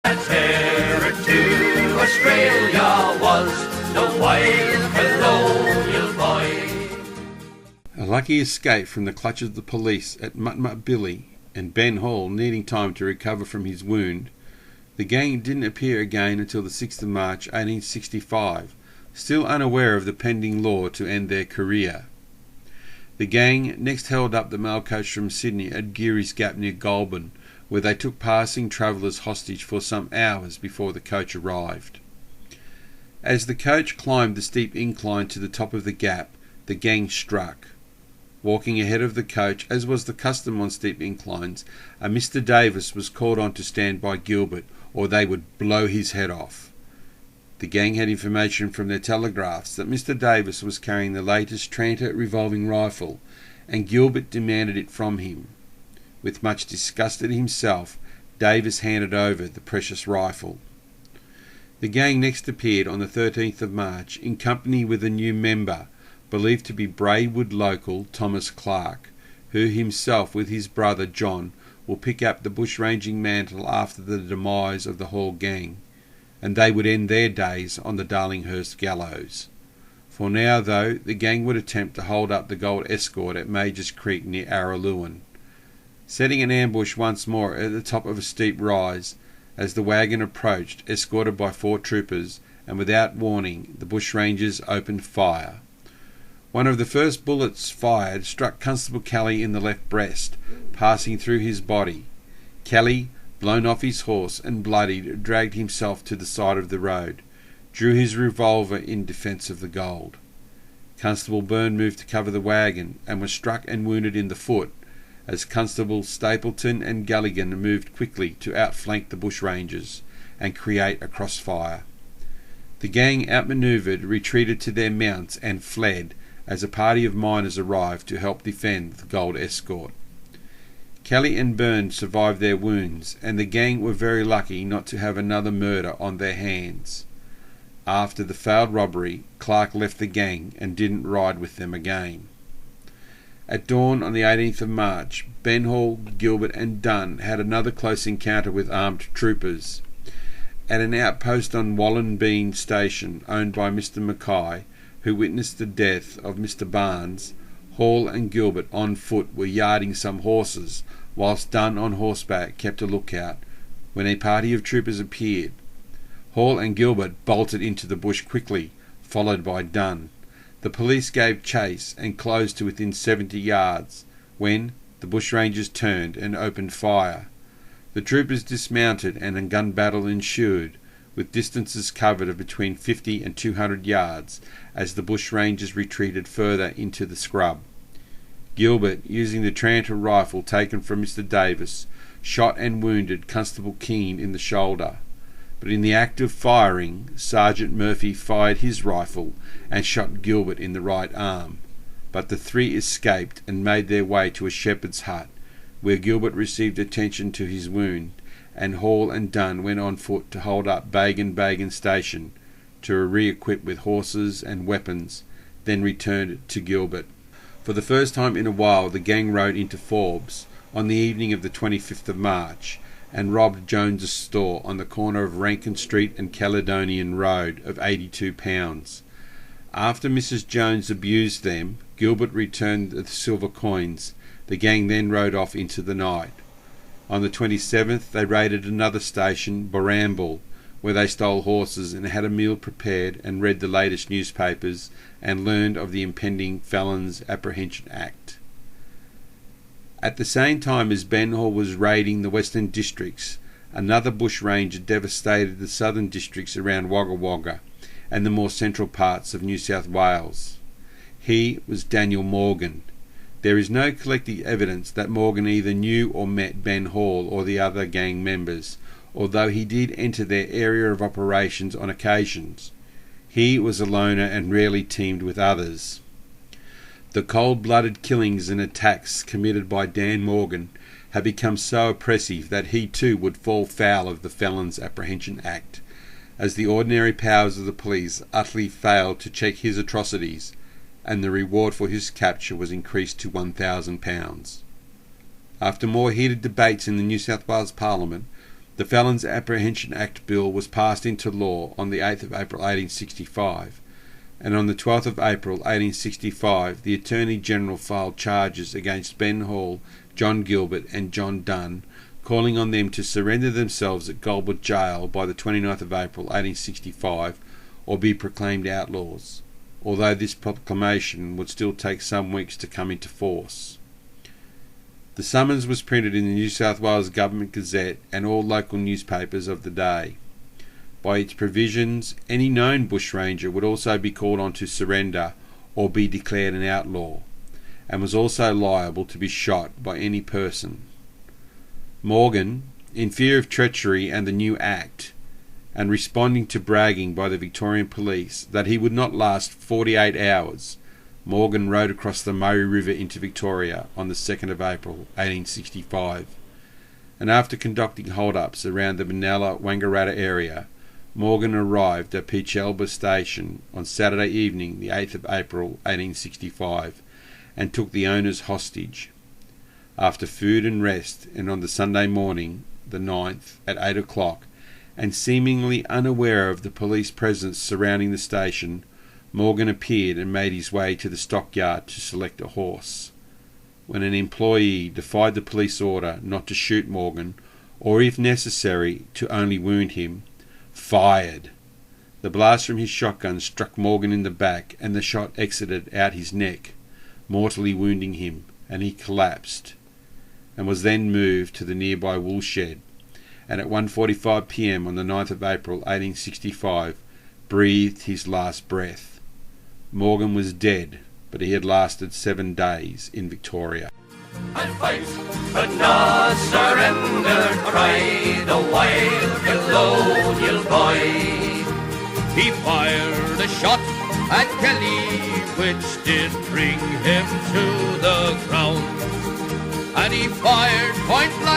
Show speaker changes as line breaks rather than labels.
A terror to Australia was the wild colonial boy.
A lucky escape from the clutches of the police at Mutt Billy, and Ben Hall needing time to recover from his wound, the gang didn't appear again until the 6th of March 1865, still unaware of the pending law to end their career. The gang next held up the mail coach from Sydney at Geary's Gap near Goulburn, where they took passing travellers hostage for some hours before the coach arrived. As the coach climbed the steep incline to the top of the gap, the gang struck. Walking ahead of the coach, as was the custom on steep inclines, a Mr. Davis was called on to stand by Gilbert, or they would blow his head off. The gang had information from their telegraphs that Mr. Davis was carrying the latest Tranter revolving rifle, and Gilbert demanded it from him. With much disgust at himself, Davis handed over the precious rifle. The gang next appeared on the 13th of March in company with a new member, believed to be Braidwood local Thomas Clark, who himself with his brother John will pick up the bushranging mantle after the demise of the Hall gang, and they would end their days on the Darlinghurst gallows. For now, though, the gang would attempt to hold up the gold escort at Major's Creek near Araluen, setting an ambush once more at the top of a steep rise. As the wagon approached, escorted by 4 troopers, and without warning, the bushrangers opened fire. One of the first bullets fired struck Constable Kelly in the left breast, passing through his body. Kelly, blown off his horse and bloodied, dragged himself to the side of the road, drew his revolver in defence of the gold. Constable Byrne moved to cover the wagon, and was struck and wounded in the foot, as Constable Stapleton and Galligan moved quickly to outflank the bushrangers and create a crossfire. The gang, outmanoeuvred, retreated to their mounts and fled, as a party of miners arrived to help defend the gold escort. Kelly and Byrne survived their wounds, and the gang were very lucky not to have another murder on their hands. After the failed robbery, Clark left the gang and didn't ride with them again. At dawn on the 18th of March, Ben Hall, Gilbert and Dunn had another close encounter with armed troopers. At an outpost on Wallenbean Station, owned by Mr. Mackay, who witnessed the death of Mr. Barnes, Hall and Gilbert on foot were yarding some horses, whilst Dunn on horseback kept a lookout, when a party of troopers appeared. Hall and Gilbert bolted into the bush quickly, followed by Dunn. The police gave chase and closed to within 70 yards, when the bushrangers turned and opened fire. The troopers dismounted and a gun battle ensued, with distances covered of between 50 and 200 yards, as the bushrangers retreated further into the scrub. Gilbert, using the Tranter rifle taken from Mr. Davis, shot and wounded Constable Keane in the shoulder. But in the act of firing, Sergeant Murphy fired his rifle and shot Gilbert in the right arm. But the 3 escaped and made their way to a shepherd's hut, where Gilbert received attention to his wound, and Hall and Dunn went on foot to hold up Bagan Station, to re-equip with horses and weapons, then returned to Gilbert. For the first time in a while the gang rode into Forbes on the evening of the 25th of March, and robbed Jones's store on the corner of Rankin Street and Caledonian Road of £82. After Mrs. Jones abused them, Gilbert returned the silver coins. The gang then rode off into the night. On the 27th they raided another station, Barramble, where they stole horses and had a meal prepared and read the latest newspapers and learned of the impending Felons Apprehension Act. At the same time as Ben Hall was raiding the western districts, another bushranger devastated the southern districts around Wagga Wagga and the more central parts of New South Wales. He was Daniel Morgan. There is no collective evidence that Morgan either knew or met Ben Hall or the other gang members, although he did enter their area of operations on occasions. He was a loner and rarely teamed with others. The cold-blooded killings and attacks committed by Dan Morgan had become so oppressive that he too would fall foul of the Felons Apprehension Act, as the ordinary powers of the police utterly failed to check his atrocities, and the reward for his capture was increased to £1,000. After more heated debates in the New South Wales Parliament, The Felons Apprehension Act Bill was passed into law on the 8th of April 1865, and on the 12th of April 1865 the Attorney General filed charges against Ben Hall, John Gilbert and John Dunn, calling on them to surrender themselves at Gilbert Jail by the 29th of April 1865 or be proclaimed outlaws, although this proclamation would still take some weeks to come into force. The summons was printed in the New South Wales Government Gazette and all local newspapers of the day. By its provisions, any known bushranger would also be called on to surrender or be declared an outlaw, and was also liable to be shot by any person. Morgan, in fear of treachery and the new Act, and responding to bragging by the Victorian police that he would not last 48 hours, Morgan rode across the Murray River into Victoria on the 2nd of April 1865, and after conducting hold-ups around the Benalla-Wangaratta area, Morgan arrived at Peach Elba Station on Saturday evening, the 8th of April 1865, and took the owners hostage. After food and rest, and on the Sunday morning, the 9th, at 8 o'clock, and seemingly unaware of the police presence surrounding the station, Morgan appeared and made his way to the stockyard to select a horse, when an employee defied the police order not to shoot Morgan, or if necessary to only wound him, fired. The blast from his shotgun struck Morgan in the back, and the shot exited out his neck, mortally wounding him, and he collapsed, and was then moved to the nearby wool shed, and at 1:45 p.m. on the 9th of April 1865 breathed his last breath. Morgan was dead, but he had lasted 7 days in Victoria.
And fight, but not surrender, cried the wild colonial boy. He fired a shot at Kelly, which did bring him to the ground, and he fired point blank